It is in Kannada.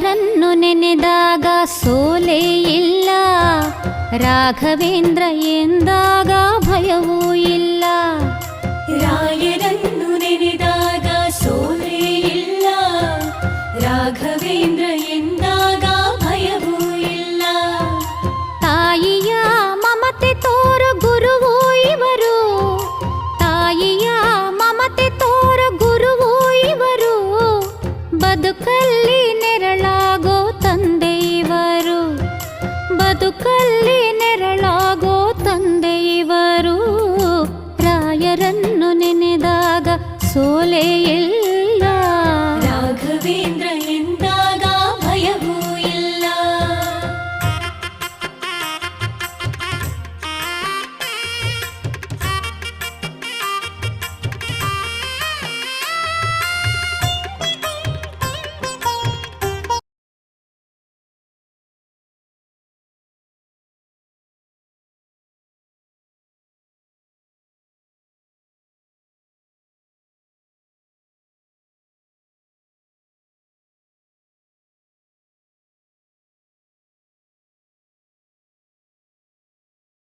ರಾಯರನ್ನು ನೆನೆದಾಗ ಸೋಲೇ ಇಲ್ಲ, ರಾಘವೇಂದ್ರ ಎಂದಾಗ ಭಯವೂ ಇಲ್ಲ. ರಾಯರನ್ನು ನೆನೆದಾಗ ಸೋಲೇ ಇಲ್ಲ, ರಾಘವೇಂದ್ರ ಎಂದಾಗ ಭಯವೂ ಇಲ್ಲ. ತಾಯಿಯ ಮಮತೆ ತೋರ ಗುರುವೂ ಇವರು, ತಾಯಿಯ ಮಮತೆ ತೋರ ಗುರುವೂ ಇವರು, ಬದುಕಲ್ಲಿ ನೆರಳಾಗೋ ತಂದೆ ಇವರು, ಬದುಕಲ್ಲಿ ನೆರಳಾಗೋ ತಂದೆ ಇವರು. ರಾಯರನ್ನು ನೆನೆದಾಗ ಸೋಲೇ ಇಲ್ಲ,